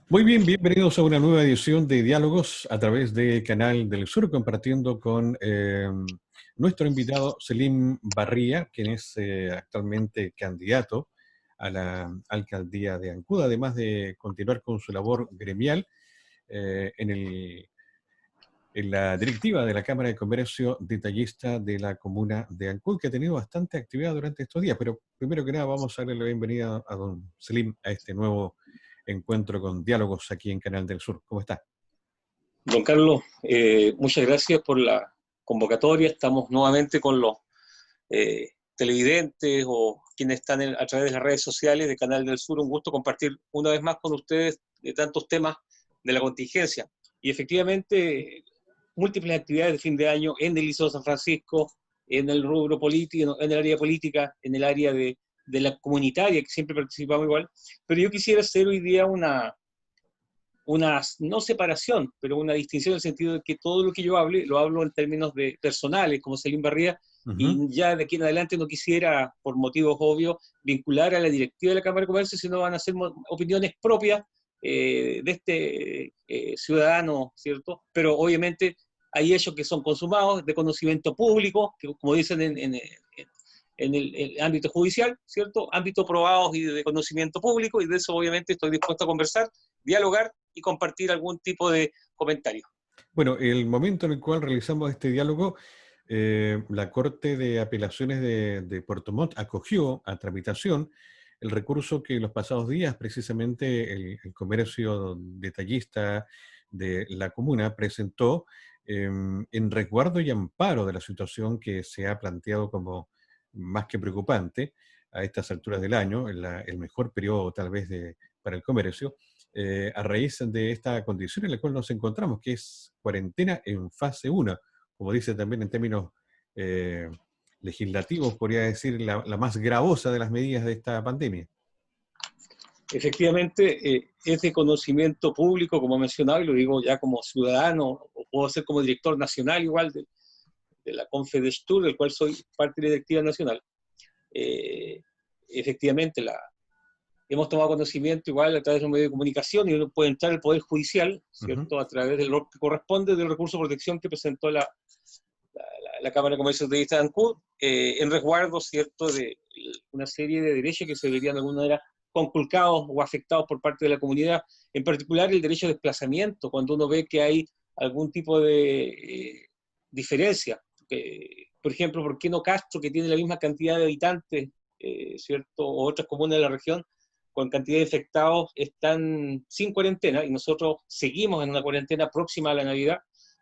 Muy bien, bienvenidos a una nueva edición de Diálogos a través de Canal del Sur, compartiendo con nuestro invitado Selim Barría, quien es actualmente candidato a la alcaldía de Ancud, además de continuar con su labor gremial en en la directiva de la Cámara de Comercio Detallista de la comuna de Ancud, que ha tenido bastante actividad durante estos días. Pero primero que nada vamos a darle la bienvenida a don Selim a este nuevo encuentro con Diálogos aquí en Canal del Sur. ¿Cómo está? Don Carlos, muchas gracias por la convocatoria. Estamos nuevamente con los televidentes o quienes están a través de las redes sociales de Canal del Sur. Un gusto compartir una vez más con ustedes de tantos temas de la contingencia. Y efectivamente, múltiples actividades de fin de año en el Liceo San Francisco, en el rubro político, en el área política, en el área de la comunitaria, que siempre participamos igual. Pero yo quisiera hacer hoy día una, no separación, pero una distinción en el sentido de que todo lo que yo hable, lo hablo en términos de personales, como Selim Barría, y ya de aquí en adelante no quisiera, por motivos obvios, vincular a la directiva de la Cámara de Comercio, sino van a ser opiniones propias de este ciudadano, ¿cierto? Pero obviamente hay hechos que son consumados de conocimiento público, que como dicen en el ámbito judicial, ¿cierto? Ámbito probados y de conocimiento público, y de eso obviamente estoy dispuesto a conversar, dialogar y compartir algún tipo de comentario. Bueno, el momento en el cual realizamos este diálogo, la Corte de Apelaciones de Puerto Montt acogió a tramitación el recurso que los pasados días precisamente el comercio detallista de la comuna presentó en resguardo y amparo de la situación que se ha planteado como más que preocupante a estas alturas del año, el mejor periodo tal vez para el comercio, a raíz de esta condición en la cual nos encontramos, que es cuarentena en fase 1, como dice también en términos eh, legislativos, podría decir la más gravosa de las medidas de esta pandemia. Efectivamente, es de conocimiento público, como mencionaba, y lo digo ya como ciudadano, o puedo ser como director nacional igual de la Confedestur, del cual soy parte de la directiva nacional. Efectivamente, hemos tomado conocimiento igual a través de un medio de comunicación, y uno puede entrar al Poder Judicial, ¿cierto? A través de lo que corresponde del recurso de protección que presentó la Cámara de Comercio de Ancud, en resguardo, ¿cierto?, de una serie de derechos que se verían de alguna manera conculcados o afectados por parte de la comunidad, en particular el derecho de desplazamiento, cuando uno ve que hay algún tipo de diferencia. Por ejemplo, ¿por qué no Castro, que tiene la misma cantidad de habitantes, ¿cierto?, o otras comunas de la región, con cantidad de infectados, están sin cuarentena, y nosotros seguimos en una cuarentena próxima a la Navidad,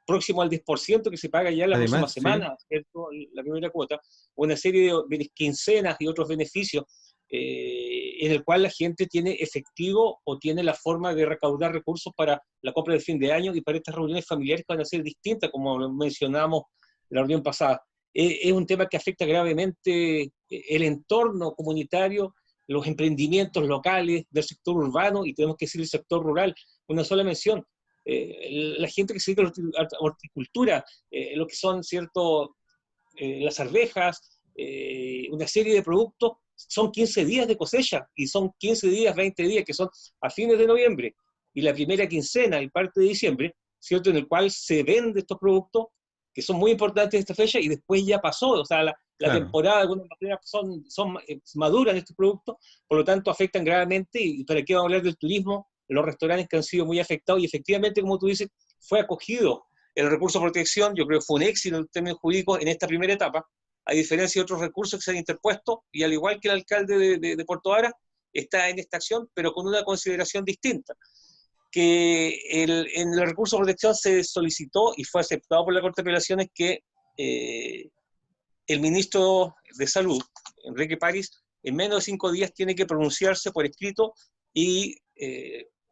próximo al 10% que se paga ya la próxima Además, sí, semana, ¿cierto?, la primera cuota, una serie de quincenas y otros beneficios, en el cual la gente tiene efectivo o tiene la forma de recaudar recursos para la compra de fin de año y para estas reuniones familiares que van a ser distintas, como mencionamos en la reunión pasada. Es un tema que afecta gravemente el entorno comunitario, los emprendimientos locales del sector urbano, y tenemos que decir el sector rural. Una sola mención: la gente que se dedica a la horticultura, lo que son, ¿cierto?, las arvejas, una serie de productos, son 15 días de cosecha, y son 15 días, 20 días, que son a fines de noviembre, y la primera quincena y parte de diciembre, ¿cierto?, en el cual se venden estos productos, que son muy importantes esta fecha, y después ya pasó, o sea, la claro. temporada de alguna manera son maduran estos productos, por lo tanto afectan gravemente. Y para qué vamos a hablar del turismo, los restaurantes que han sido muy afectados, y efectivamente, como tú dices, fue acogido el recurso de protección. Yo creo que fue un éxito en términos jurídicos en esta primera etapa, a diferencia de otros recursos que se han interpuesto, y al igual que el alcalde de Puerto Vara, está en esta acción, pero con una consideración distinta, que en el recurso de protección se solicitó y fue aceptado por la Corte de Apelaciones que el ministro de Salud, Enrique París, en menos de 5 días tiene que pronunciarse por escrito y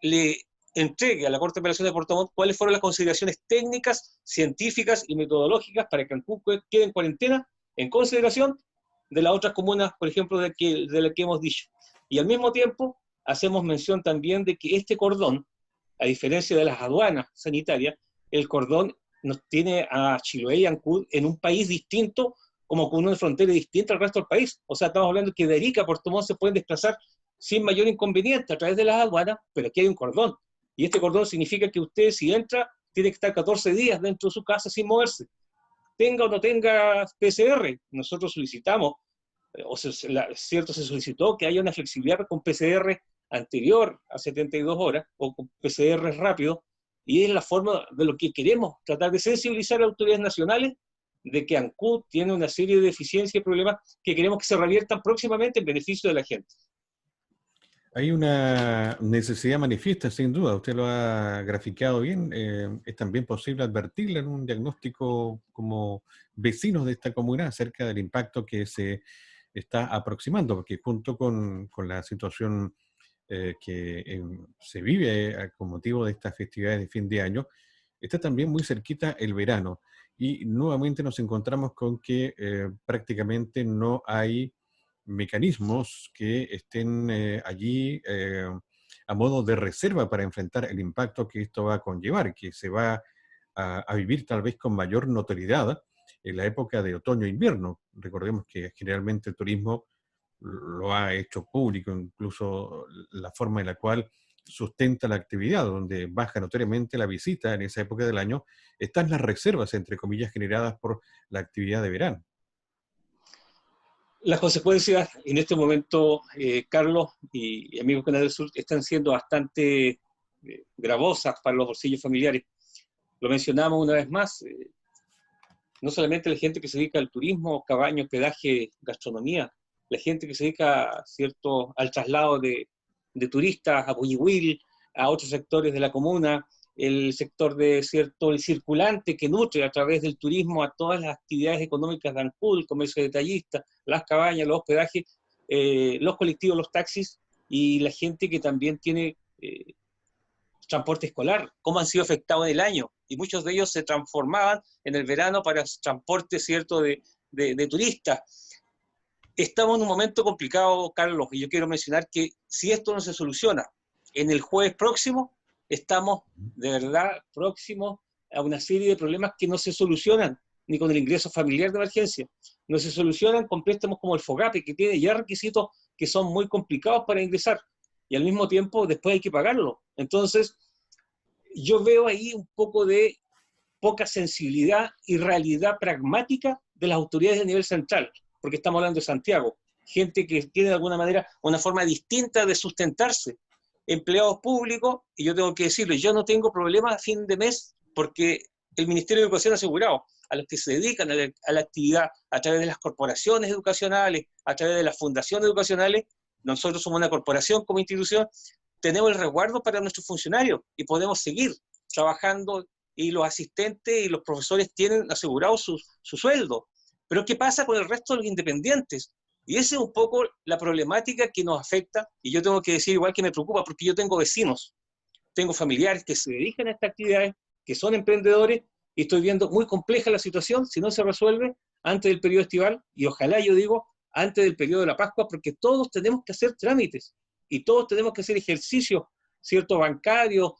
le entregue a la Corte de Apelaciones de Puerto Montt cuáles fueron las consideraciones técnicas, científicas y metodológicas para que Ancud quede en cuarentena, en consideración de las otras comunas, por ejemplo, de la que hemos dicho. Y al mismo tiempo hacemos mención también de que este cordón, a diferencia de las aduanas sanitarias, el cordón nos tiene a Chiloé y Ancud en un país distinto, como con una frontera distinta al resto del país. O sea, estamos hablando que de Arica a Puerto Montt se pueden desplazar sin mayor inconveniente a través de las aduanas, pero aquí hay un cordón. Y este cordón significa que usted, si entra, tiene que estar 14 días dentro de su casa sin moverse. Tenga o no tenga PCR, nosotros solicitamos, cierto, se solicitó que haya una flexibilidad con PCR anterior a 72 horas o con PCR rápido, y es la forma de lo que queremos, tratar de sensibilizar a autoridades nacionales de que ANCUD tiene una serie de deficiencias y problemas que queremos que se reviertan próximamente en beneficio de la gente. Hay una necesidad manifiesta, sin duda, usted lo ha graficado bien, es también posible advertirla en un diagnóstico como vecinos de esta comunidad acerca del impacto que se está aproximando, porque junto con la situación que se vive con motivo de estas festividades de fin de año, está también muy cerquita el verano y nuevamente nos encontramos con que prácticamente no hay mecanismos que estén allí a modo de reserva para enfrentar el impacto que esto va a conllevar, que se va a vivir tal vez con mayor notoriedad en la época de otoño-invierno. Recordemos que generalmente el turismo lo ha hecho público, incluso la forma en la cual sustenta la actividad, donde baja notoriamente la visita en esa época del año, están las reservas, entre comillas, generadas por la actividad de verano. Las consecuencias en este momento, Carlos y amigos Canal del Sur, están siendo bastante gravosas para los bolsillos familiares. Lo mencionamos una vez más, no solamente la gente que se dedica al turismo, cabaña, hospedaje, gastronomía, la gente que se dedica, ¿cierto?, al traslado de turistas a Puyehue, a otros sectores de la comuna, el sector de, ¿cierto?, el circulante que nutre a través del turismo a todas las actividades económicas de Ancud, el comercio detallista, las cabañas, los hospedajes, los colectivos, los taxis, y la gente que también tiene transporte escolar, cómo han sido afectados en el año, y muchos de ellos se transformaban en el verano para transporte, ¿cierto?, de turistas. Estamos en un momento complicado, Carlos, y yo quiero mencionar que si esto no se soluciona en el jueves próximo, estamos de verdad próximos a una serie de problemas que no se solucionan ni con el ingreso familiar de emergencia, no se solucionan con préstamos como el FOGAPE, que tiene ya requisitos que son muy complicados para ingresar, y al mismo tiempo después hay que pagarlo. Entonces, yo veo ahí un poco de poca sensibilidad y realidad pragmática de las autoridades a nivel central, porque estamos hablando de Santiago, gente que tiene de alguna manera una forma distinta de sustentarse, empleados públicos, y yo tengo que decirlo, yo no tengo problema a fin de mes porque el Ministerio de Educación ha asegurado a los que se dedican a la actividad a través de las corporaciones educacionales, a través de las fundaciones educacionales, nosotros somos una corporación como institución, tenemos el resguardo para nuestros funcionarios y podemos seguir trabajando, y los asistentes y los profesores tienen asegurado su sueldo. Pero ¿qué pasa con el resto de los independientes? Y esa es un poco la problemática que nos afecta, y yo tengo que decir igual que me preocupa, porque yo tengo vecinos, tengo familiares que se dedican a estas actividades, que son emprendedores, y estoy viendo muy compleja la situación si no se resuelve antes del periodo estival, y ojalá, yo digo, antes del periodo de la Pascua, porque todos tenemos que hacer trámites, y todos tenemos que hacer ejercicios, ¿cierto?, bancarios,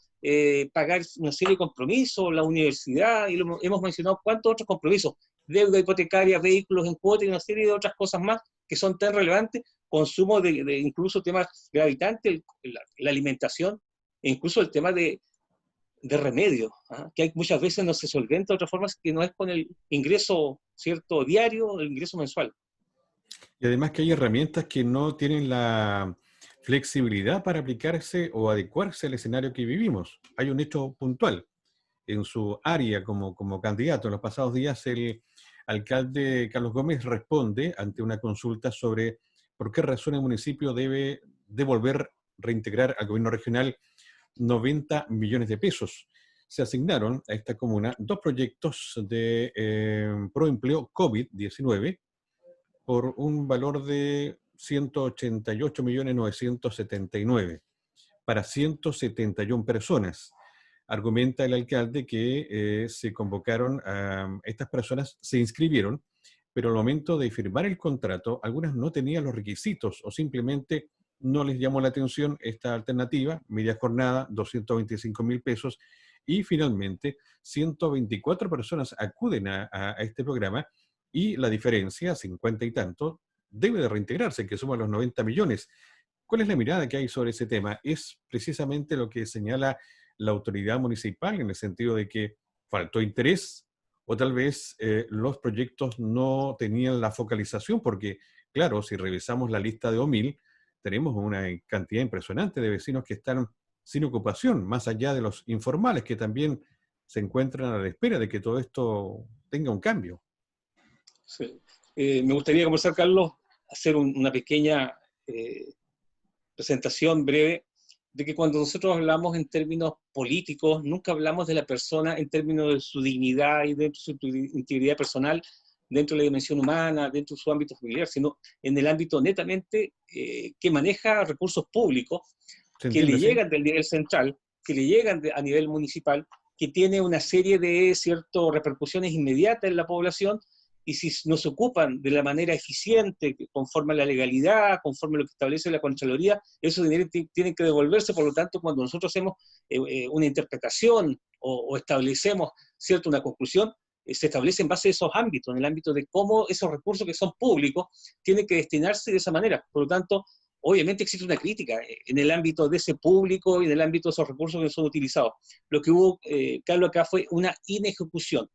pagar una serie de compromisos, la universidad, y hemos mencionado cuántos otros compromisos, deuda hipotecaria, vehículos en cuota y una serie de otras cosas más que son tan relevantes, consumo de incluso temas gravitantes, la alimentación, e incluso el tema de remedio, ¿ah?, que hay, muchas veces no se solventa de otras formas que no es con el ingreso, ¿cierto?, diario, el ingreso mensual. Y además que hay herramientas que no tienen la flexibilidad para aplicarse o adecuarse al escenario que vivimos. Hay un hecho puntual en su área como candidato. En los pasados días el alcalde Carlos Gómez responde ante una consulta sobre por qué razón el municipio debe devolver, reintegrar al gobierno regional 90 millones de pesos. Se asignaron a esta comuna dos proyectos de proempleo COVID-19 por un valor de 188.979.000 para 171 personas. Argumenta el alcalde que se convocaron a estas personas, se inscribieron, pero al momento de firmar el contrato, algunas no tenían los requisitos o simplemente no les llamó la atención esta alternativa, media jornada, 225.000 pesos, y finalmente 124 personas acuden a este programa y la diferencia, 50 y tanto, debe de reintegrarse, que suma los 90 millones. ¿Cuál es la mirada que hay sobre ese tema? Es precisamente lo que señala la autoridad municipal, en el sentido de que faltó interés o tal vez los proyectos no tenían la focalización, porque claro, si revisamos la lista de OMIL, tenemos una cantidad impresionante de vecinos que están sin ocupación, más allá de los informales que también se encuentran a la espera de que todo esto tenga un cambio. Sí. Me gustaría conversar, Carlos, hacer una pequeña presentación breve de que cuando nosotros hablamos en términos políticos, nunca hablamos de la persona en términos de su dignidad y de su integridad personal, dentro de la dimensión humana, dentro de su ámbito familiar, sino en el ámbito netamente que maneja recursos públicos ¿Se que le entiende, sí? llegan del nivel central, que le llegan a nivel municipal, que tiene una serie de ciertas repercusiones inmediatas en la población, y si no se ocupan de la manera eficiente, conforme a la legalidad, conforme a lo que establece la Contraloría, esos dineros tienen que devolverse. Por lo tanto, cuando nosotros hacemos una interpretación o establecemos una conclusión, se establece en base a esos ámbitos, en el ámbito de cómo esos recursos que son públicos tienen que destinarse de esa manera. Por lo tanto, obviamente existe una crítica en el ámbito de ese público y en el ámbito de esos recursos que son utilizados. Lo que hubo, Carlos, acá fue una inejecución.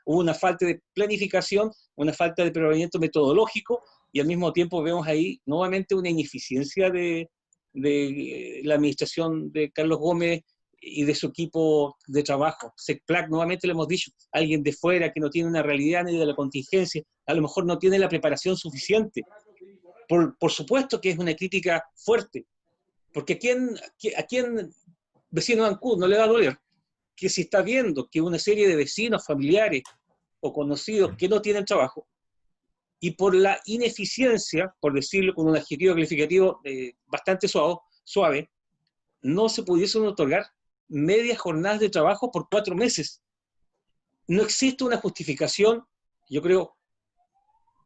Hubo una falta de planificación, una falta de preparamiento metodológico, y al mismo tiempo vemos ahí nuevamente una ineficiencia de la administración de Carlos Gómez y de su equipo de trabajo. SECPLAC, nuevamente lo hemos dicho, alguien de fuera que no tiene una realidad ni de la contingencia, a lo mejor no tiene la preparación suficiente. Por supuesto que es una crítica fuerte, porque ¿a quién vecino de Ancud no le va a doler que si está viendo que una serie de vecinos, familiares o conocidos que no tienen trabajo, y por la ineficiencia, por decirlo con un adjetivo calificativo bastante suave, no se pudiesen otorgar medias jornadas de trabajo por 4 meses? No existe una justificación, yo creo,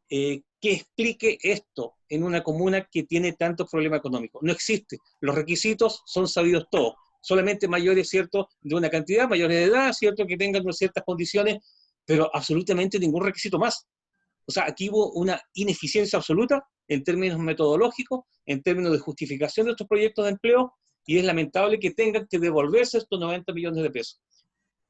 que explique esto en una comuna que tiene tantos problemas económicos. No existe. Los requisitos son sabidos todos. Solamente mayores, ¿cierto?, de una cantidad, mayores de edad, ¿cierto?, que tengan ciertas condiciones, pero absolutamente ningún requisito más. O sea, aquí hubo una ineficiencia absoluta en términos metodológicos, en términos de justificación de estos proyectos de empleo, y es lamentable que tengan que devolverse estos 90 millones de pesos.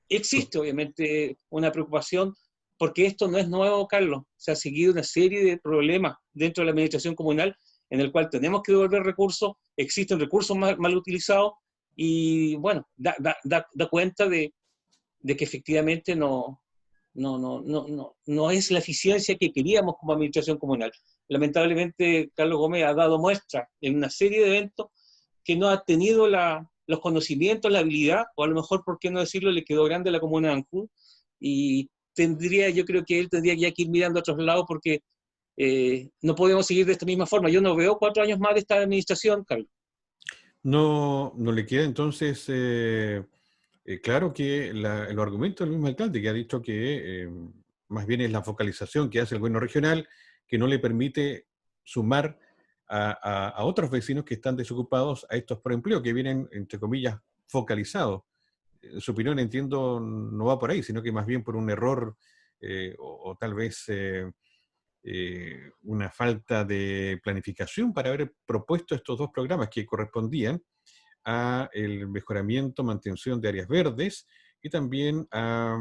Existe, obviamente, una preocupación porque esto no es nuevo, Carlos. Se ha seguido una serie de problemas dentro de la administración comunal en el cual tenemos que devolver recursos, existen recursos mal utilizados, y bueno, da cuenta de que efectivamente no es la eficiencia que queríamos como administración comunal. Lamentablemente, Carlos Gómez ha dado muestra en una serie de eventos que no ha tenido los conocimientos, la habilidad, o a lo mejor, por qué no decirlo, le quedó grande la comuna de Ancud, y yo creo que él tendría ya que ir mirando a otros lados, porque no podemos seguir de esta misma forma. Yo no veo 4 años más de esta administración, Carlos. No, no le queda entonces claro que el argumento del mismo alcalde, que ha dicho que más bien es la focalización que hace el gobierno regional, que no le permite sumar a otros vecinos que están desocupados a estos por empleo, que vienen, entre comillas, focalizados. Su opinión, entiendo, no va por ahí, sino que más bien por un error o tal vez una falta de planificación para haber propuesto estos dos programas que correspondían a el mejoramiento, mantención de áreas verdes y también a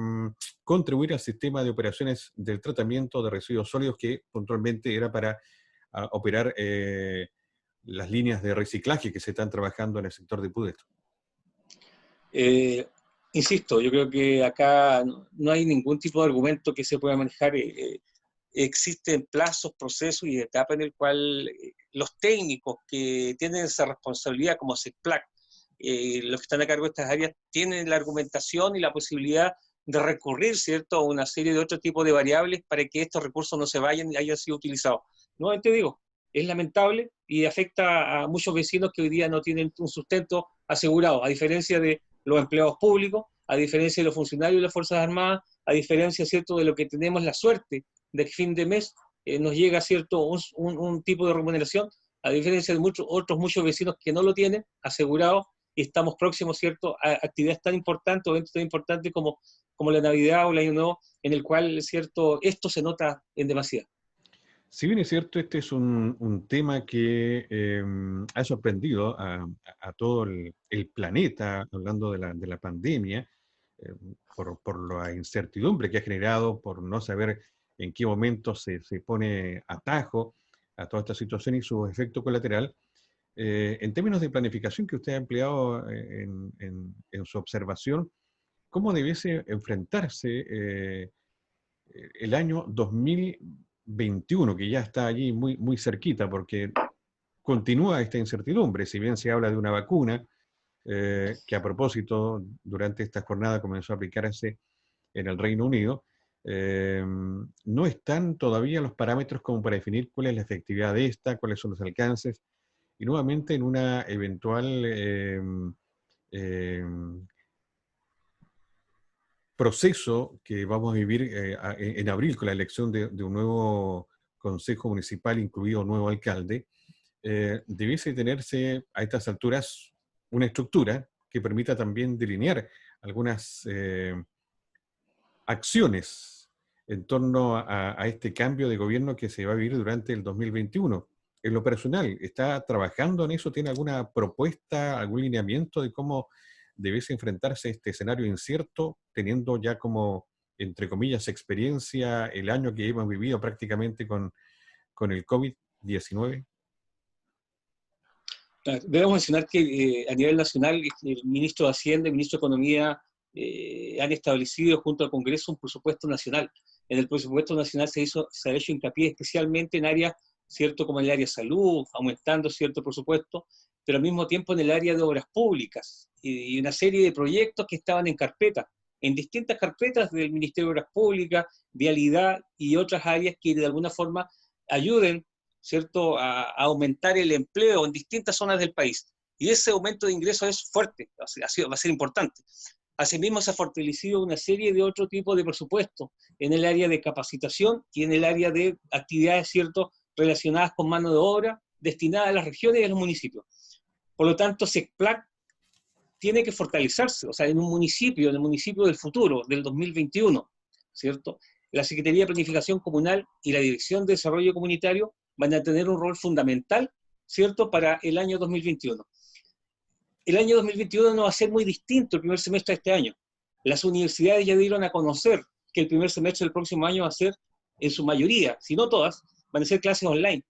contribuir al sistema de operaciones del tratamiento de residuos sólidos, que puntualmente era para operar las líneas de reciclaje que se están trabajando en el sector de Pudeto. Insisto, yo creo que acá no hay ningún tipo de argumento que se pueda manejar. Existen plazos, procesos y etapas en el cual los técnicos que tienen esa responsabilidad, como SECPLAC, los que están a cargo de estas áreas, tienen la argumentación y la posibilidad de recurrir, ¿cierto?, a una serie de otro tipo de variables para que estos recursos no se vayan y hayan sido utilizados. Nuevamente digo, es lamentable y afecta a muchos vecinos que hoy día no tienen un sustento asegurado, a diferencia de los empleados públicos, a diferencia de los funcionarios de las Fuerzas Armadas, a diferencia, ¿cierto?, de lo que tenemos la suerte de que fin de mes nos llega, ¿cierto?, un tipo de remuneración, a diferencia de muchos vecinos que no lo tienen asegurado, y estamos próximos, ¿cierto?, a actividades tan importantes o eventos tan importantes como la Navidad o el Año Nuevo, en el cual, ¿cierto?, esto se nota en demasía. Si bien es cierto, este es un tema que ha sorprendido a todo el planeta, hablando de la pandemia, eh, por la incertidumbre que ha generado, por no saber en qué momento se pone atajo a toda esta situación y su efecto colateral. En términos de planificación que usted ha empleado en su observación, ¿cómo debiese enfrentarse el año 2021, que ya está allí muy, muy cerquita, porque continúa esta incertidumbre? Si bien se habla de una vacuna, que a propósito, durante esta jornada comenzó a aplicarse en el Reino Unido, no están todavía los parámetros como para definir cuál es la efectividad de esta, cuáles son los alcances, y nuevamente en una eventual eh, proceso que vamos a vivir en abril con la elección de un nuevo consejo municipal, incluido un nuevo alcalde, debiese tenerse a estas alturas una estructura que permita también delinear algunas acciones en torno a este cambio de gobierno que se va a vivir durante el 2021. En lo personal, ¿está trabajando en eso? ¿Tiene alguna propuesta, algún lineamiento de cómo debiese enfrentarse a este escenario incierto, teniendo ya como, entre comillas, experiencia el año que hemos vivido prácticamente con el COVID-19? Debemos mencionar que a nivel nacional el ministro de Hacienda y el ministro de Economía han establecido junto al Congreso un presupuesto nacional. En el presupuesto nacional se ha hecho hincapié especialmente en áreas, ¿cierto?, como en el área de salud, aumentando cierto presupuesto, pero al mismo tiempo en el área de obras públicas y una serie de proyectos que estaban en carpeta, en distintas carpetas del Ministerio de Obras Públicas, Vialidad y otras áreas que de alguna forma ayuden, ¿cierto?, a aumentar el empleo en distintas zonas del país. Y ese aumento de ingresos es fuerte, va a ser importante. Asimismo, se ha fortalecido una serie de otro tipo de presupuestos en el área de capacitación y en el área de actividades, ¿cierto?, relacionadas con mano de obra destinada a las regiones y a los municipios. Por lo tanto, SECPLAC tiene que fortalecerse, o sea, en el municipio del futuro, del 2021, ¿cierto? La Secretaría de Planificación Comunal y la Dirección de Desarrollo Comunitario van a tener un rol fundamental, ¿cierto?, para el año 2021. El año 2021 no va a ser muy distinto el primer semestre de este año. Las universidades ya dieron a conocer que el primer semestre del próximo año va a ser, en su mayoría, si no todas, van a ser clases online.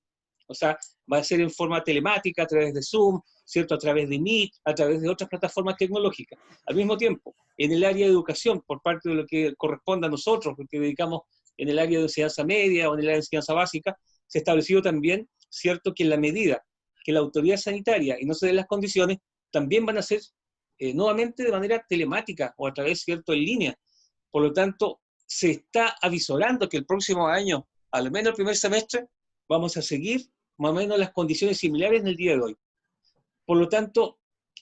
O sea, va a ser en forma telemática, a través de Zoom, ¿cierto?, a través de Meet, a través de otras plataformas tecnológicas. Al mismo tiempo, en el área de educación, por parte de lo que corresponde a nosotros, porque dedicamos en el área de enseñanza media o en el área de enseñanza básica, se ha establecido también, ¿cierto?, que en la medida que la autoridad sanitaria y no se den las condiciones, también van a ser nuevamente de manera telemática o a través, ¿cierto?, en línea. Por lo tanto, se está avisorando que el próximo año, al menos el primer semestre, vamos a seguir más o menos las condiciones similares en el día de hoy. Por lo tanto,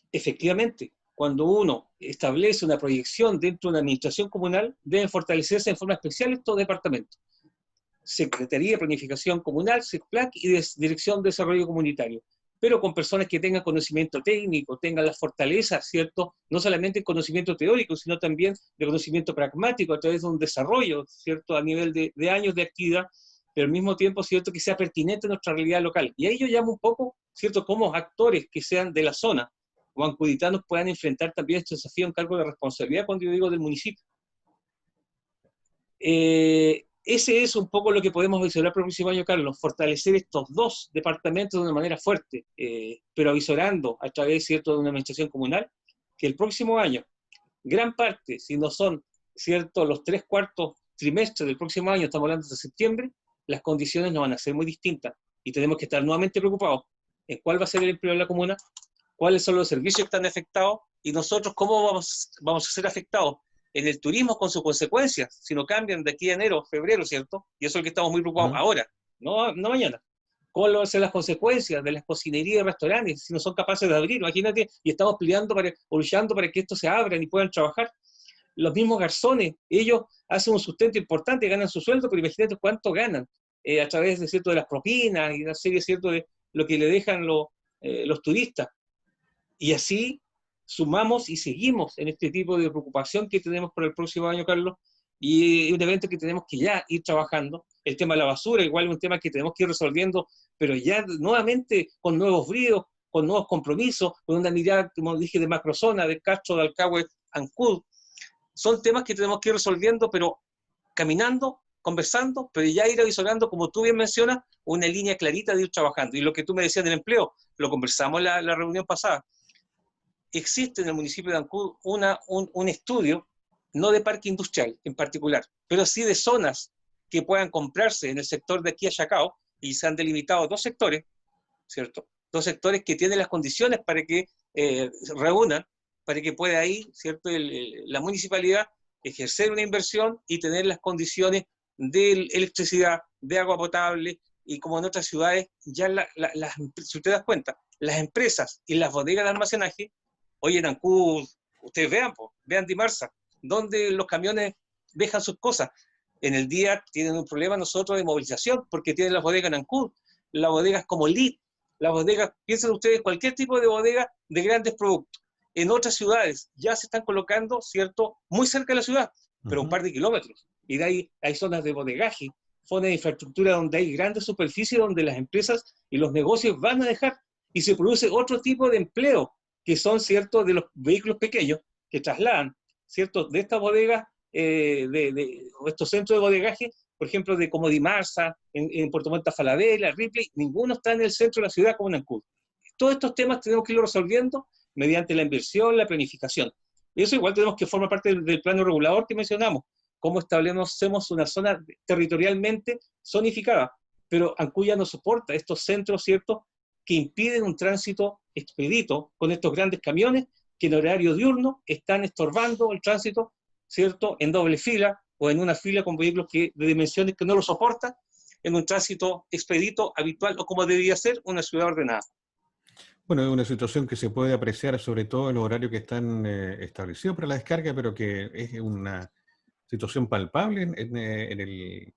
efectivamente, cuando uno establece una proyección dentro de una administración comunal, deben fortalecerse en forma especial estos departamentos. Secretaría de Planificación Comunal, SECPLAC y Dirección de Desarrollo Comunitario, pero con personas que tengan conocimiento técnico, tengan las fortalezas, ¿cierto? No solamente conocimiento teórico, sino también de conocimiento pragmático a través de un desarrollo, ¿cierto?, a nivel de años de actividad, pero al mismo tiempo, ¿cierto?, que sea pertinente a nuestra realidad local. Y ahí yo llamo un poco, ¿cierto?, cómo actores que sean de la zona o ancuditanos puedan enfrentar también este desafío en cargo de responsabilidad cuando yo digo del municipio. Ese es un poco lo que podemos visorar para el próximo año, Carlos, fortalecer estos dos departamentos de una manera fuerte, pero avisorando a través, ¿cierto?, de una administración comunal, que el próximo año, gran parte, si no son, ¿cierto?, los 3/4 trimestres del próximo año, estamos hablando de septiembre, las condiciones no van a ser muy distintas y tenemos que estar nuevamente preocupados en cuál va a ser el empleo de la comuna, cuáles son los servicios que están afectados y nosotros cómo vamos a ser afectados en el turismo con sus consecuencias, si no cambian de aquí a enero, febrero, ¿cierto? Y eso es lo que estamos muy preocupados ahora, no mañana. ¿Cómo van a ser las consecuencias de las cocinerías y restaurantes si no son capaces de abrir? Imagínate, y estamos peleando o luchando para que esto se abran y puedan trabajar. Los mismos garzones, ellos hacen un sustento importante, ganan su sueldo, pero imagínate cuánto ganan a través de, ¿cierto?, de las propinas y una serie, ¿cierto?, de lo que le dejan los turistas. Y así sumamos y seguimos en este tipo de preocupación que tenemos para el próximo año, Carlos, y un evento que tenemos que ya ir trabajando. El tema de la basura, igual es un tema que tenemos que ir resolviendo, pero ya nuevamente con nuevos bríos, con nuevos compromisos, con una mirada, como dije, de macrozona, de Castro, de Alcagüe, Ancud. Son temas que tenemos que ir resolviendo, pero caminando, conversando, pero ya ir avisorando, como tú bien mencionas, una línea clarita de ir trabajando. Y lo que tú me decías del empleo, lo conversamos en la reunión pasada. Existe en el municipio de Ancud un estudio, no de parque industrial en particular, pero sí de zonas que puedan comprarse en el sector de aquí a Chacao, y se han delimitado dos sectores, ¿cierto? Dos sectores que tienen las condiciones para que reúnan, para que pueda ahí, ¿cierto?, la municipalidad ejercer una inversión y tener las condiciones de electricidad, de agua potable, y como en otras ciudades, ya si usted da cuenta, las empresas y las bodegas de almacenaje, hoy en Ancud, ustedes vean, vean Dimarsa, donde los camiones dejan sus cosas. En el día tienen un problema nosotros de movilización, porque tienen las bodegas en Ancud, las bodegas como Lid, las bodegas, piensen ustedes, cualquier tipo de bodega de grandes productos. En otras ciudades ya se están colocando, ¿cierto?, muy cerca de la ciudad, pero un par de kilómetros. Y de ahí hay zonas de bodegaje, zonas de infraestructura donde hay grandes superficies donde las empresas y los negocios van a dejar, y se produce otro tipo de empleo, que son, ¿cierto?, de los vehículos pequeños que trasladan, ¿cierto?, de estas bodegas, o estos centros de bodegaje, por ejemplo, de como Dimarsa, en Puerto Montt, Falabella, Ripley, ninguno está en el centro de la ciudad como en Ancud. Todos estos temas tenemos que irlo resolviendo mediante la inversión, la planificación. Y eso igual tenemos que formar parte del plano regulador que mencionamos, cómo establecemos una zona territorialmente zonificada. Pero Ancud ya no soporta estos centros, ¿cierto?, que impiden un tránsito expedito con estos grandes camiones que en horario diurno están estorbando el tránsito, ¿cierto?, en doble fila o en una fila con vehículos de dimensiones que no lo soportan, en un tránsito expedito habitual o como debería ser una ciudad ordenada. Bueno, es una situación que se puede apreciar sobre todo en los horarios que están establecidos para la descarga, pero que es una situación palpable en el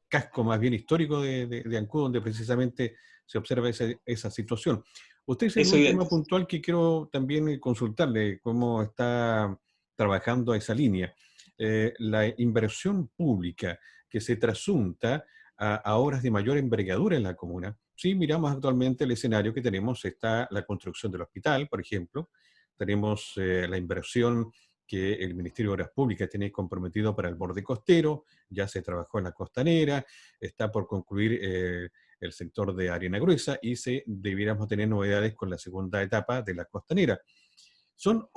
casco más bien histórico de Ancud, donde precisamente se observa esa situación. Usted dice en Es un tema evidente. puntual que quiero también consultarle cómo está trabajando a esa línea. La inversión pública que se trasunta a obras de mayor envergadura en la comuna. Sí, miramos actualmente el escenario que tenemos, está la construcción del hospital, por ejemplo, tenemos la inversión que el Ministerio de Obras Públicas tiene comprometido para el borde costero, ya se trabajó en la costanera, está por concluir el sector de Arena Gruesa y debiéramos tener novedades con la segunda etapa de la costanera. Son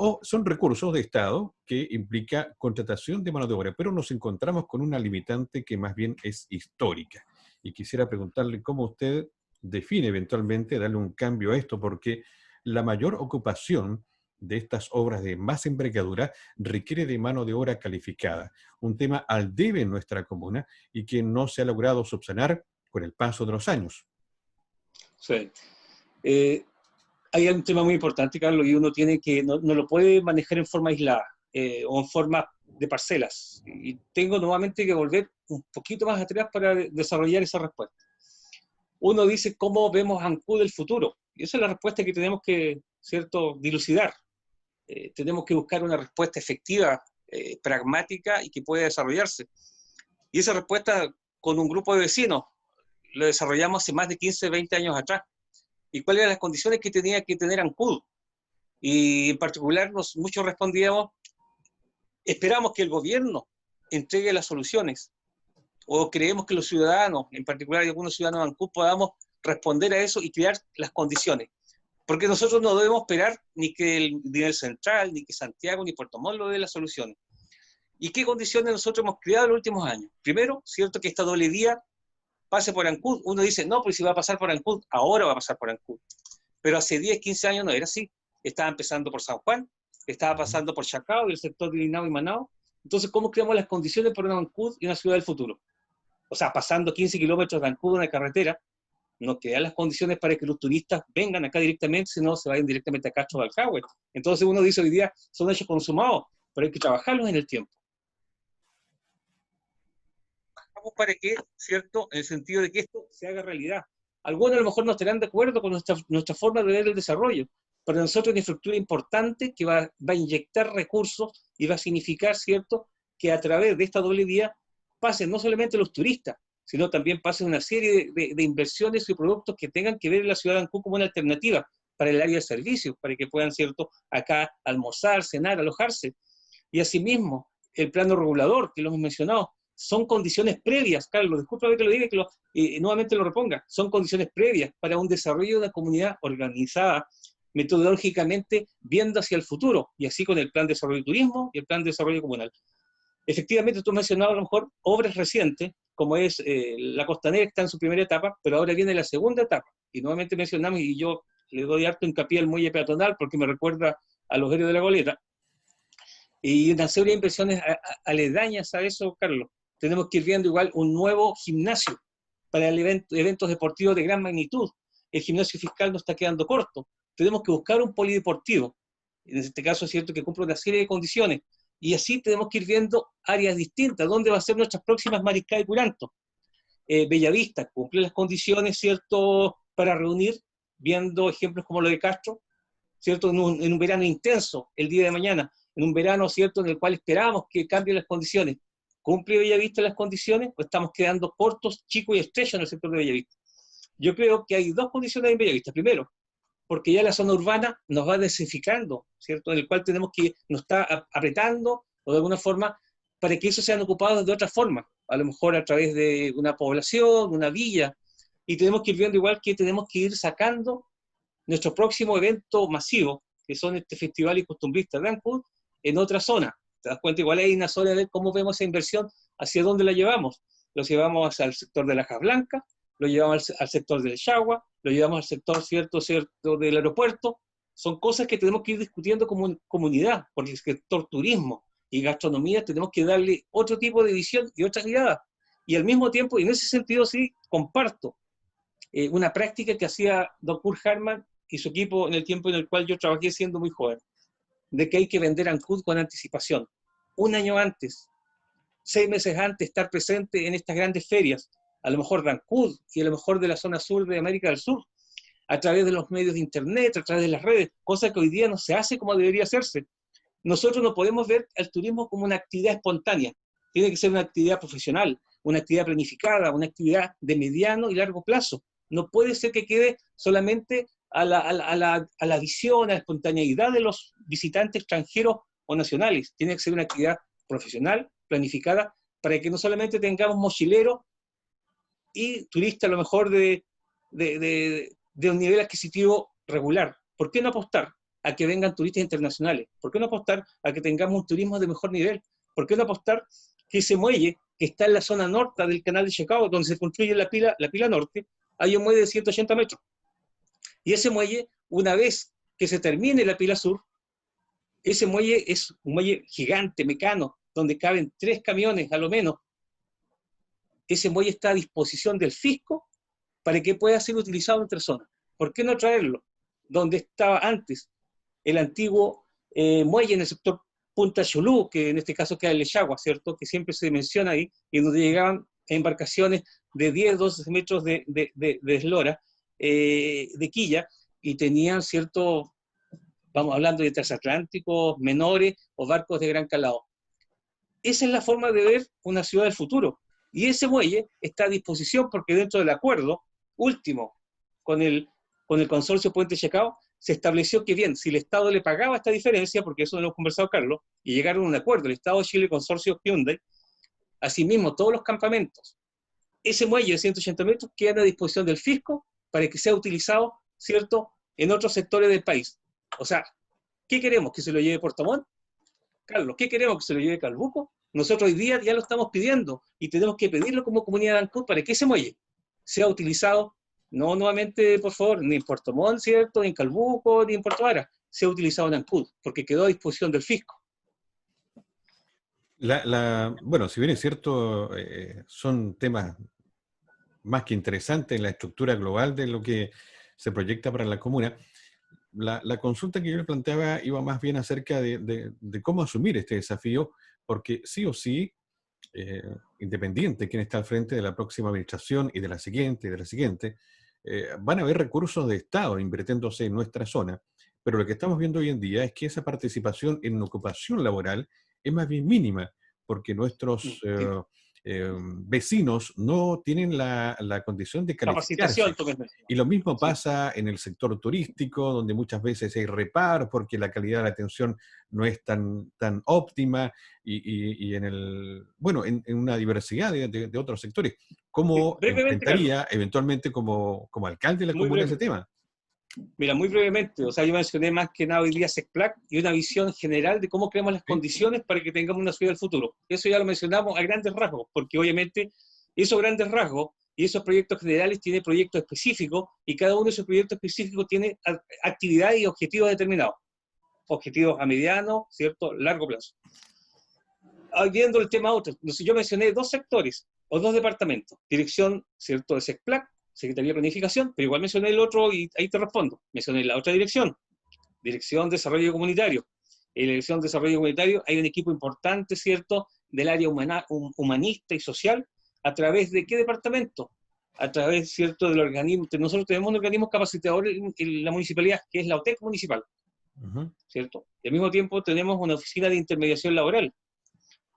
recursos de Estado que implica contratación de mano de obra, pero nos encontramos con una limitante que más bien es histórica. Y quisiera preguntarle cómo usted define eventualmente darle un cambio a esto, porque la mayor ocupación de estas obras de más envergadura requiere de mano de obra calificada, un tema al debe en nuestra comuna y que no se ha logrado subsanar con el paso de los años. Sí. Hay un tema muy importante, Carlos, y uno tiene que, no lo puede manejar en forma aislada o en forma de parcelas. Y tengo nuevamente que volver un poquito más atrás para desarrollar esa respuesta. Uno dice, ¿cómo vemos Ancud del futuro? Y esa es la respuesta que tenemos que, ¿cierto?, dilucidar. Tenemos que buscar una respuesta efectiva, pragmática y que pueda desarrollarse. Y esa respuesta con un grupo de vecinos lo desarrollamos hace más de 15, 20 años atrás. ¿Y cuáles eran las condiciones que tenía que tener Ancud? Y en particular muchos respondíamos, esperamos que el gobierno entregue las soluciones, o creemos que los ciudadanos, en particular algunos ciudadanos de Ancud, podamos responder a eso y crear las condiciones. Porque nosotros no debemos esperar ni que el nivel central, ni que Santiago, ni Puerto Montt lo dé las soluciones. ¿Y qué condiciones nosotros hemos creado en los últimos años? Primero, cierto que esta doble vía pase por Ancud. Uno dice, no, pues si va a pasar por Ancud, ahora va a pasar por Ancud. Pero hace 10, 15 años no era así. Estaba empezando por San Juan, estaba pasando por Chacao y el sector de Linao y Manao. Entonces, ¿cómo creamos las condiciones para una Ancud y una ciudad del futuro? O sea, pasando 15 kilómetros de Ancud en una carretera, no crean las condiciones para que los turistas vengan acá directamente, sino se vayan directamente a Castro de Alcagüe. Entonces uno dice hoy día, son hechos consumados, pero hay que trabajarlos en el tiempo. Para que, ¿cierto?, en el sentido de que esto se haga realidad. Algunos a lo mejor no estarán de acuerdo con nuestra forma de ver el desarrollo, pero nosotros una infraestructura importante que va a inyectar recursos y va a significar, ¿cierto?, que a través de esta doble vía pasen no solamente los turistas, sino también pasen una serie de inversiones y productos que tengan que ver en la ciudad de Ancud como una alternativa para el área de servicios, para que puedan, ¿cierto?, acá almorzar, cenar, alojarse. Y asimismo, el plano regulador, que lo hemos mencionado, son condiciones previas, Carlos, discúlpame que lo diga y que nuevamente lo reponga, son condiciones previas para un desarrollo de una comunidad organizada, metodológicamente viendo hacia el futuro, y así con el plan de desarrollo de turismo y el plan de desarrollo comunal. Efectivamente, tú has mencionado a lo mejor obras recientes, como es la Costanera, que está en su primera etapa, pero ahora viene la segunda etapa, y nuevamente mencionamos, y yo le doy harto hincapié al muelle peatonal, porque me recuerda a los héroes de la goleta, y una serie de inversiones aledañas a eso, Carlos. Tenemos que ir viendo igual un nuevo gimnasio para eventos deportivos de gran magnitud. El gimnasio fiscal nos está quedando corto. Tenemos que buscar un polideportivo. En este caso es cierto que cumple una serie de condiciones. Y así tenemos que ir viendo áreas distintas. ¿Dónde va a ser nuestras próximas Mariscal y Curanto? Bellavista cumple las condiciones, ¿cierto?, para reunir, viendo ejemplos como lo de Castro, ¿cierto?, en un verano intenso, el día de mañana, en un verano, ¿cierto?, en el cual esperamos que cambien las condiciones. ¿Cumple Bellavista las condiciones o estamos quedando cortos, chicos y estrechos en el sector de Bellavista? Yo creo que hay dos condiciones en Bellavista. Primero, porque ya la zona urbana nos va densificando, ¿cierto?, en el cual tenemos que, nos está apretando, o de alguna forma, para que eso sean ocupados de otra forma, a lo mejor a través de una población, una villa, y tenemos que ir viendo igual que tenemos que ir sacando nuestro próximo evento masivo, que son este Festival y Costumbristas de Ancud, en otra zona. ¿Te das cuenta? Igual hay una zona de cómo vemos esa inversión, hacia dónde la llevamos. Lo llevamos hacia el sector de la Jas Blanca, lo llevamos al sector del Chagua, lo llevamos al sector, ¿cierto?, del aeropuerto. Son cosas que tenemos que ir discutiendo como comunidad, porque el sector turismo y gastronomía tenemos que darle otro tipo de visión y otra mirada. Y al mismo tiempo, y en ese sentido sí, comparto una práctica que hacía Don Kurt Hartmann y su equipo en el tiempo en el cual yo trabajé siendo muy joven, de que hay que vender Ancud con anticipación. Un año antes, 6 meses antes, estar presente en estas grandes ferias, a lo mejor de Ancud y a lo mejor de la zona sur de América del Sur, a través de los medios de internet, a través de las redes, cosa que hoy día no se hace como debería hacerse. Nosotros no podemos ver al turismo como una actividad espontánea, tiene que ser una actividad profesional, una actividad planificada, una actividad de mediano y largo plazo. No puede ser que quede solamente a la visión, a la espontaneidad de los visitantes extranjeros o nacionales. Tiene que ser una actividad profesional, planificada, para que no solamente tengamos mochileros y turistas a lo mejor de un nivel adquisitivo regular. ¿Por qué no apostar a que vengan turistas internacionales? ¿Por qué no apostar a que tengamos un turismo de mejor nivel? ¿Por qué no apostar que ese muelle que está en la zona norte del canal de Chacao, donde se construye la pila norte, hay un muelle de 180 metros? Y ese muelle, una vez que se termine la pila sur, ese muelle es un muelle gigante, mecano, donde caben 3 camiones a lo menos. Ese muelle está a disposición del fisco para que pueda ser utilizado en otra zona. ¿Por qué no traerlo? Donde estaba antes el antiguo muelle en el sector Punta Cholú, que en este caso queda el Lechagua, ¿cierto?, que siempre se menciona ahí, y donde llegaban embarcaciones de 10, 12 metros de eslora, de quilla, y tenían, ¿cierto?, vamos hablando de transatlánticos menores o barcos de gran calado. Esa es la forma de ver una ciudad del futuro. Y ese muelle está a disposición porque dentro del acuerdo último con el consorcio Puente Chacao se estableció que bien, si el Estado le pagaba esta diferencia, porque eso lo hemos conversado, Carlos, y llegaron a un acuerdo, el Estado de Chile, Consorcio Hyundai, asimismo todos los campamentos, ese muelle de 180 metros queda a disposición del fisco para que sea utilizado, ¿cierto?, en otros sectores del país. O sea, ¿qué queremos? ¿Que se lo lleve Puerto Montt? Carlos, ¿qué queremos? ¿Que se lo lleve Calbuco? Nosotros hoy día ya lo estamos pidiendo y tenemos que pedirlo como comunidad de Ancud para que ese muelle sea utilizado, no nuevamente, por favor, ni en Puerto Montt, ¿cierto?, ni en Calbuco, ni en Puerto Vara, sea utilizado en Ancud, porque quedó a disposición del fisco. Bueno, si bien es cierto, son temas más que interesantes en la estructura global de lo que se proyecta para la comuna. La consulta que yo le planteaba iba más bien acerca de cómo asumir este desafío, porque sí o sí, independiente de quién está al frente de la próxima administración y de la siguiente, van a haber recursos de Estado invirtiéndose en nuestra zona, pero lo que estamos viendo hoy en día es que esa participación en ocupación laboral es más bien mínima, porque nuestros vecinos no tienen la condición de Capacitación, calificarse. tú mismo. Y lo mismo Sí. pasa en el sector turístico, donde muchas veces hay reparo porque la calidad de la atención no es tan óptima y en bueno, en una diversidad de otros sectores. Sí, ¿Cómo brevemente, Carlos, enfrentaría eventualmente como alcalde de la muy comuna ese breve. tema? Mira, muy brevemente, o sea, yo mencioné más que nada hoy día SECPLAC y una visión general de cómo creamos las ¿Sí? condiciones para que tengamos una ciudad del futuro. Eso ya lo mencionamos a grandes rasgos, porque obviamente esos grandes rasgos y esos proyectos generales tienen proyectos específicos y cada uno de esos proyectos específicos tiene actividades y objetivos determinados. Objetivos a mediano, ¿cierto? Largo plazo. Viendo el tema otro, yo mencioné dos sectores o dos departamentos, dirección, ¿cierto?, de SECPLAC, Secretaría de Planificación, pero igual mencioné el otro y ahí te respondo. Mencioné la otra dirección, Dirección de Desarrollo Comunitario. En la Dirección de Desarrollo Comunitario hay un equipo importante, ¿cierto?, del área humanista y social, ¿a través de qué departamento? A través, ¿cierto?, del organismo. Nosotros tenemos un organismo capacitador en la municipalidad, que es la OTEC municipal, ¿cierto? Y al mismo tiempo tenemos una oficina de intermediación laboral,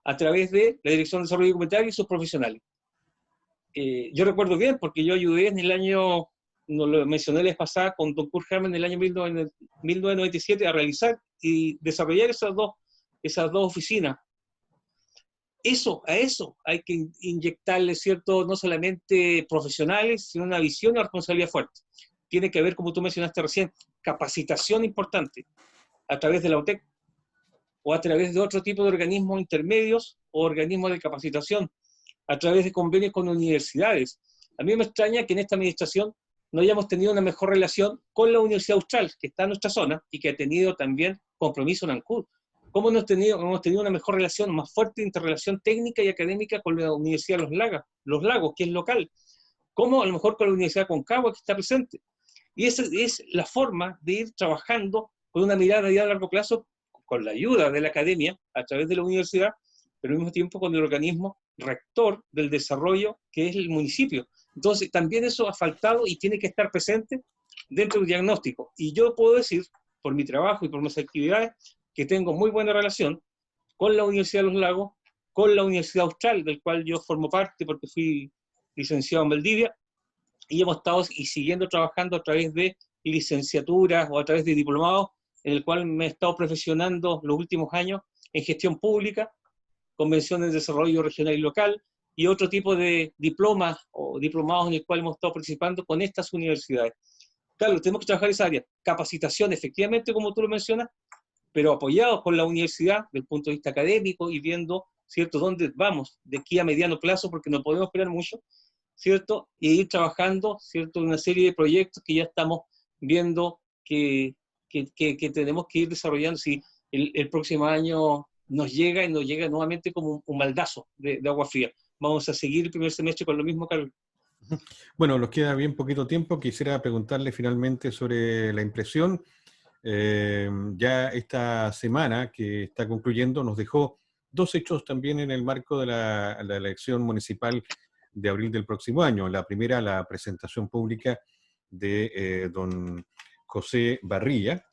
a través de la Dirección de Desarrollo Comunitario y sus profesionales. Yo recuerdo bien, porque yo ayudé en el año, no lo mencioné la vez pasada, con don Kurt Hammer en el año 1997 a realizar y desarrollar esas dos oficinas. A eso hay que inyectarle, ¿cierto?, no solamente profesionales, sino una visión y una responsabilidad fuerte. Tiene que haber, como tú mencionaste recién, capacitación importante a través de la OTEC o a través de otro tipo de organismos intermedios o organismos de capacitación, a través de convenios con universidades. A mí me extraña que en esta administración no hayamos tenido una mejor relación con la Universidad Austral, que está en nuestra zona y que ha tenido también compromiso en Ancud. ¿Cómo hemos tenido una mejor relación, más fuerte interrelación técnica y académica con la Universidad de Los Lagos, que es local? ¿Cómo a lo mejor con la Universidad de Concagua, que está presente? Y esa es la forma de ir trabajando con una mirada ya a largo plazo, con la ayuda de la academia, a través de la universidad, pero al mismo tiempo con el organismo rector del desarrollo, que es el municipio. Entonces, también eso ha faltado y tiene que estar presente dentro del diagnóstico. Y yo puedo decir, por mi trabajo y por mis actividades, que tengo muy buena relación con la Universidad de los Lagos, con la Universidad Austral, del cual yo formo parte porque fui licenciado en Valdivia, y hemos estado y siguiendo trabajando a través de licenciaturas o a través de diplomados, en el cual me he estado profesionando los últimos años en gestión pública, convenciones de desarrollo regional y local, y otro tipo de diplomas o diplomados en el cual hemos estado participando con estas universidades. Claro, tenemos que trabajar esa área. Capacitación, efectivamente, como tú lo mencionas, pero apoyados con la universidad desde el punto de vista académico y viendo, ¿cierto?, dónde vamos de aquí a mediano plazo, porque no podemos esperar mucho, ¿cierto? Y ir trabajando, ¿cierto?, en una serie de proyectos que ya estamos viendo que tenemos que ir desarrollando. Si el próximo año nos llega nuevamente como un baldazo de agua fría. Vamos a seguir el primer semestre con lo mismo, Carlos. Bueno, nos queda bien poquito tiempo. Quisiera preguntarle finalmente sobre la impresión. Ya esta semana que está concluyendo nos dejó dos hechos también en el marco de la elección municipal de abril del próximo año. La primera, la presentación pública de don José Barría,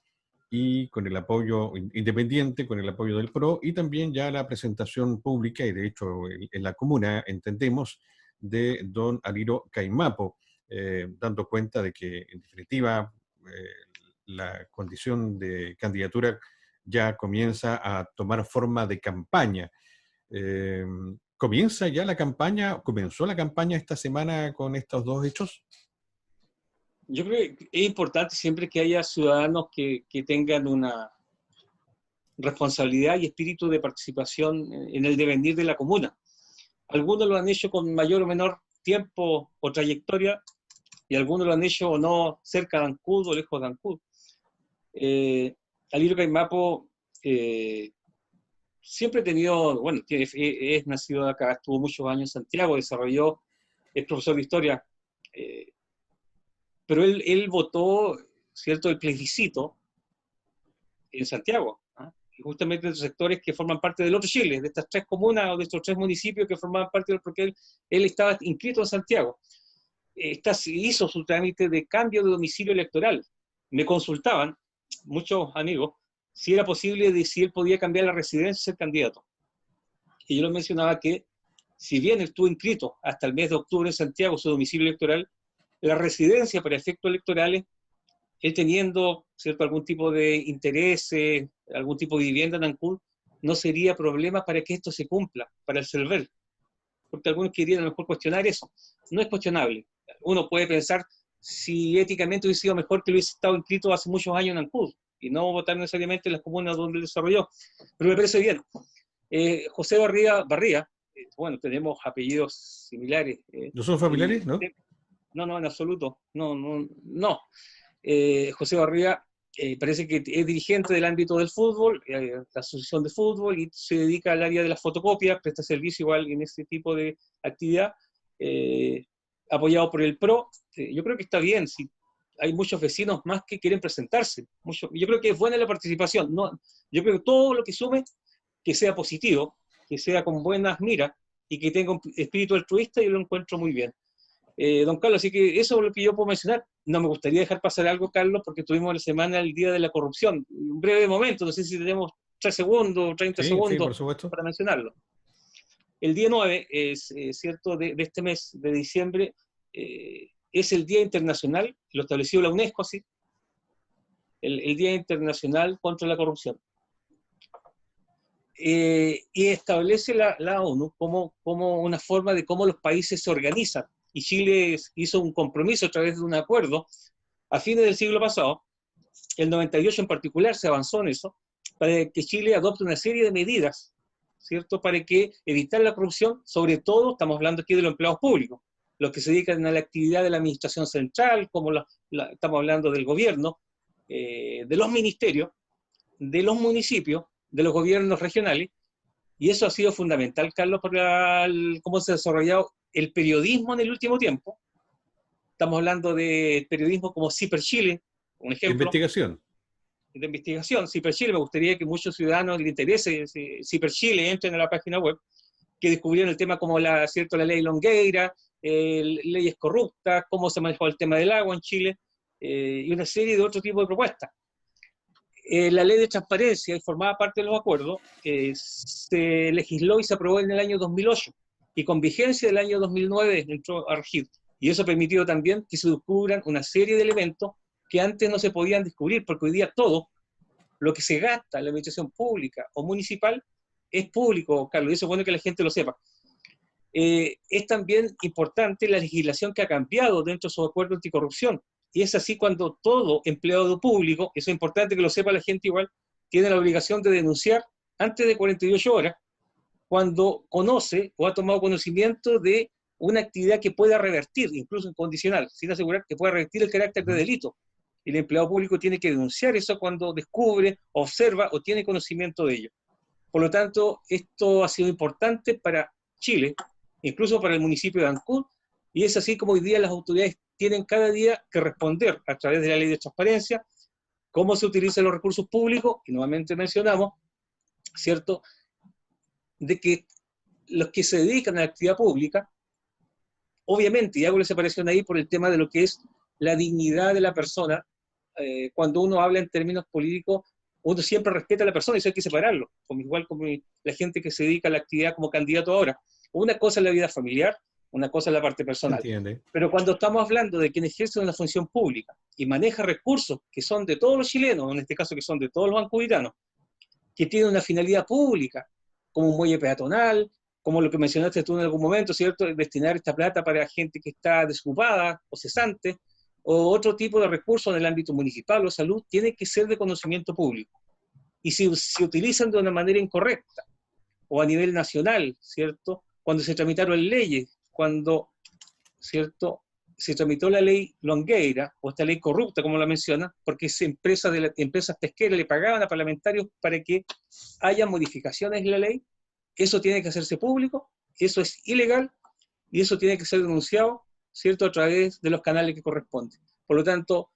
y con el apoyo independiente, con el apoyo del PRO, y también ya la presentación pública, y de hecho en la comuna entendemos, de don Aliro Caimapo, dando cuenta de que en definitiva la condición de candidatura ya comienza a tomar forma de campaña. Eh, ¿Comienza ya la campaña? ¿Comenzó la campaña esta semana con estos dos hechos? Yo creo que es importante siempre que haya ciudadanos que tengan una responsabilidad y espíritu de participación en el devenir de la comuna. Algunos lo han hecho con mayor o menor tiempo o trayectoria, y algunos lo han hecho o no cerca de Ancud o lejos de Ancud. Aliro Caimapo siempre ha tenido, bueno, es nacido acá, estuvo muchos años en Santiago, desarrolló, es profesor de historia, pero él votó, ¿cierto?, el plebiscito en Santiago, ¿ah? Y justamente de los sectores que forman parte del otro Chile, de estas tres comunas o de estos tres municipios que formaban parte del, porque él estaba inscrito en Santiago. Hizo su trámite de cambio de domicilio electoral. Me consultaban muchos amigos si era posible, si él podía cambiar la residencia y ser candidato. y yo lo mencionaba que, si bien estuvo inscrito hasta el mes de octubre en Santiago, su domicilio electoral, la residencia para efectos electorales, él teniendo, ¿cierto?, algún tipo de interés, algún tipo de vivienda en Ancud, no sería problema para que esto se cumpla, para el CERVEL, porque algunos querían a lo mejor cuestionar eso. No es cuestionable. Uno puede pensar si éticamente hubiese sido mejor que lo hubiese estado inscrito hace muchos años en Ancud, y no votar necesariamente en las comunas donde él desarrolló, pero me parece bien. José Barría, bueno, tenemos apellidos similares. ¿No son familiares, no? No, en absoluto. No. José Barría parece que es dirigente del ámbito del fútbol, la asociación de fútbol, y se dedica al área de las fotocopias, presta servicio igual en ese tipo de actividad, apoyado por el PRO. Yo creo que está bien, si hay muchos vecinos más que quieren presentarse. Yo creo que es buena la participación. No, yo creo que todo lo que sume, que sea positivo, que sea con buenas miras y que tenga un espíritu altruista, yo lo encuentro muy bien. Don Carlos, así que eso es lo que yo puedo mencionar. No me gustaría dejar pasar algo, Carlos, porque tuvimos la semana el Día de la Corrupción. Un breve momento, no sé si tenemos 3 segundos, 30 Sí, sí, segundos por supuesto. para mencionarlo. El día 9, es cierto, de este mes de diciembre, es el Día Internacional, lo estableció la UNESCO así, el Día Internacional contra la Corrupción. Y establece la ONU como una forma de cómo los países se organizan. Y Chile hizo un compromiso a través de un acuerdo a fines del siglo pasado, el 98 en particular se avanzó en eso, para que Chile adopte una serie de medidas, ¿cierto?, para que evitar la corrupción, sobre todo, estamos hablando aquí de los empleados públicos, los que se dedican a la actividad de la administración central, como estamos hablando del gobierno, de los ministerios, de los municipios, de los gobiernos regionales, y eso ha sido fundamental, Carlos, para cómo se ha desarrollado el periodismo en el último tiempo. Estamos hablando de periodismo como CIPER Chile, un ejemplo. Investigación. De investigación, CIPER Chile, me gustaría que muchos ciudadanos les interese CIPER Chile, entren a la página web, que descubrieron el tema como la ley Longueira, leyes corruptas, cómo se manejó el tema del agua en Chile, y una serie de otro tipo de propuestas. La ley de transparencia, y formaba parte de los acuerdos, se legisló y se aprobó en el año 2008, y con vigencia del año 2009 entró a regir. Y eso ha permitido también que se descubran una serie de elementos que antes no se podían descubrir, porque hoy día todo lo que se gasta en la administración pública o municipal es público, Carlos, y eso es bueno que la gente lo sepa. Es también importante la legislación que ha cambiado dentro de su acuerdo anticorrupción, y es así cuando todo empleado público, eso es importante que lo sepa la gente igual, tiene la obligación de denunciar antes de 48 horas cuando conoce o ha tomado conocimiento de una actividad que pueda revertir, incluso en condicional, sin asegurar que pueda revertir el carácter de delito. El empleado público tiene que denunciar eso cuando descubre, observa o tiene conocimiento de ello. Por lo tanto, esto ha sido importante para Chile, incluso para el municipio de Ancud, y es así como hoy día las autoridades tienen cada día que responder a través de la ley de transparencia, cómo se utilizan los recursos públicos, y nuevamente mencionamos, ¿cierto?, de que los que se dedican a la actividad pública, obviamente, y hago la separación ahí por el tema de lo que es la dignidad de la persona, cuando uno habla en términos políticos, uno siempre respeta a la persona y eso hay que separarlo, igual como la gente que se dedica a la actividad como candidato ahora. Una cosa es la vida familiar, una cosa es la parte personal. Entiende. Pero cuando estamos hablando de quien ejerce una función pública y maneja recursos que son de todos los chilenos, en este caso que son de todos los ancuditanos, que tienen una finalidad pública, como un muelle peatonal, como lo que mencionaste tú en algún momento, ¿cierto?, destinar esta plata para gente que está desocupada o cesante, o otro tipo de recursos en el ámbito municipal o salud, tiene que ser de conocimiento público. Y si se utilizan de una manera incorrecta, o a nivel nacional, ¿cierto?, cuando se tramitaron leyes, cuando, ¿cierto?, se tramitó la ley Longueira, o esta ley corrupta, como la menciona, porque empresas pesqueras le pagaban a parlamentarios para que haya modificaciones en la ley, eso tiene que hacerse público, eso es ilegal, y eso tiene que ser denunciado, ¿cierto?, a través de los canales que corresponden. Por lo tanto,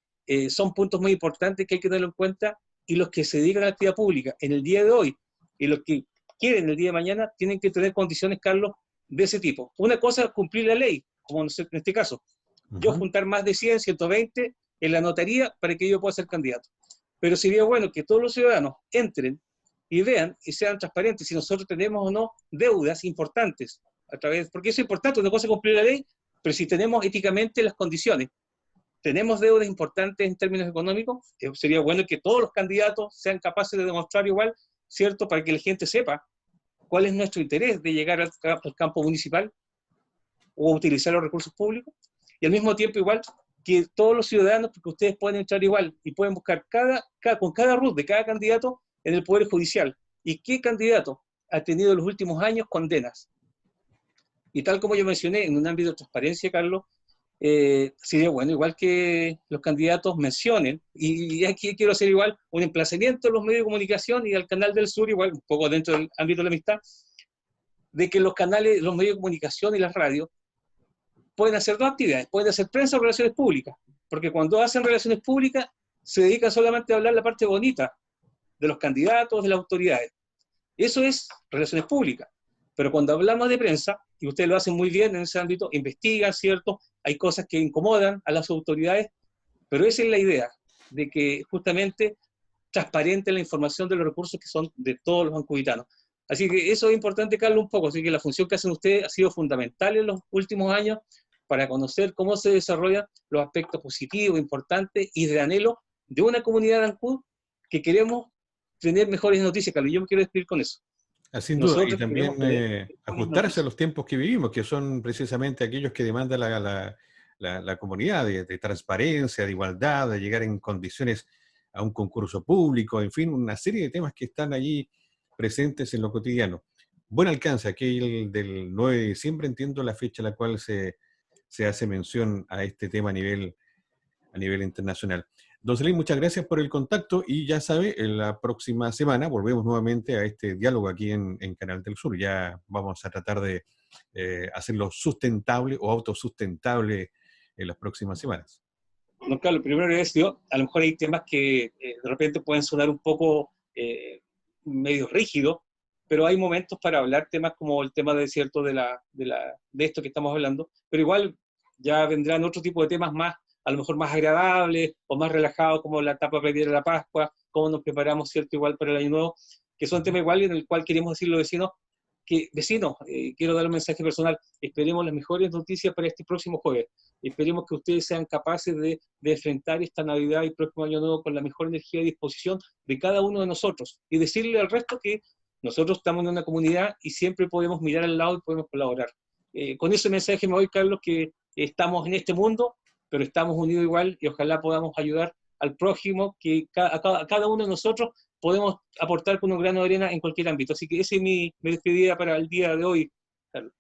son puntos muy importantes que hay que tenerlo en cuenta, y los que se dedican a la actividad pública en el día de hoy, y los que quieren el día de mañana, tienen que tener condiciones, Carlos, de ese tipo. Una cosa es cumplir la ley, como en este caso, yo juntar más de 100, 120 en la notaría para que yo pueda ser candidato. Pero sería bueno que todos los ciudadanos entren y vean y sean transparentes si nosotros tenemos o no deudas importantes, porque eso es importante, una cosa es cumplir la ley, pero si tenemos éticamente las condiciones, tenemos deudas importantes en términos económicos, sería bueno que todos los candidatos sean capaces de demostrar igual, ¿cierto?, para que la gente sepa cuál es nuestro interés de llegar al campo municipal o utilizar los recursos públicos, y al mismo tiempo igual que todos los ciudadanos, porque ustedes pueden entrar igual y pueden buscar con cada RUT de cada candidato en el Poder Judicial, y qué candidato ha tenido en los últimos años condenas. Y tal como yo mencioné, en un ámbito de transparencia, Carlos, sería bueno, igual que los candidatos mencionen, y aquí quiero hacer igual un emplazamiento a los medios de comunicación y al Canal del Sur, igual un poco dentro del ámbito de la amistad, de que los canales, los medios de comunicación y las radios pueden hacer dos actividades, pueden hacer prensa o relaciones públicas, porque cuando hacen relaciones públicas se dedican solamente a hablar la parte bonita de los candidatos, de las autoridades. Eso es relaciones públicas. Pero cuando hablamos de prensa, y ustedes lo hacen muy bien en ese ámbito, investigan, ¿cierto? Hay cosas que incomodan a las autoridades, pero esa es la idea, de que justamente transparente la información de los recursos que son de todos los ancubitanos. Así que eso es importante, Carlos, un poco. Así que la función que hacen ustedes ha sido fundamental en los últimos años para conocer cómo se desarrollan los aspectos positivos, importantes y de anhelo de una comunidad de Ancud que queremos tener mejores noticias, Carlos. Yo me quiero despedir con eso. Sin duda, y también ajustarse a los tiempos que vivimos, que son precisamente aquellos que demanda la comunidad, de transparencia, de igualdad, de llegar en condiciones a un concurso público, en fin, una serie de temas que están allí presentes en lo cotidiano. Buen alcance, aquel del 9 de diciembre, entiendo la fecha a la cual se hace mención a este tema a nivel internacional. Don Celín, muchas gracias por el contacto y ya sabe, en la próxima semana volvemos nuevamente a este diálogo aquí en Canal del Sur. Ya vamos a tratar de hacerlo sustentable o autosustentable en las próximas semanas. No, Carlos, primero es yo, a lo mejor hay temas que de repente pueden sonar un poco medio rígidos, pero hay momentos para hablar temas como el tema de cierto de esto que estamos hablando, pero igual ya vendrán otro tipo de temas más, a lo mejor más agradables o más relajados, como la etapa previa de la Pascua, cómo nos preparamos, ¿cierto?, igual para el Año Nuevo, que son temas igual en el cual queremos decir los vecinos, quiero dar un mensaje personal, esperemos las mejores noticias para este próximo jueves, esperemos que ustedes sean capaces de enfrentar esta Navidad y el próximo Año Nuevo con la mejor energía y disposición de cada uno de nosotros, y decirle al resto que nosotros estamos en una comunidad y siempre podemos mirar al lado y podemos colaborar. Con ese mensaje me voy, Carlos, que estamos en este mundo, pero estamos unidos igual y ojalá podamos ayudar al prójimo, que a cada uno de nosotros podemos aportar con un grano de arena en cualquier ámbito. Así que esa es mi despedida para el día de hoy, Carlos.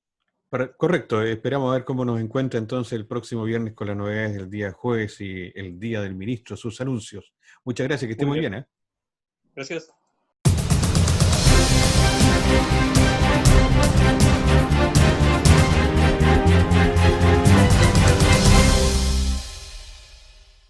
Correcto, esperamos a ver cómo nos encuentra entonces el próximo viernes con las novedades del día jueves y el día del ministro, sus anuncios. Muchas gracias, que esté muy bien. Gracias.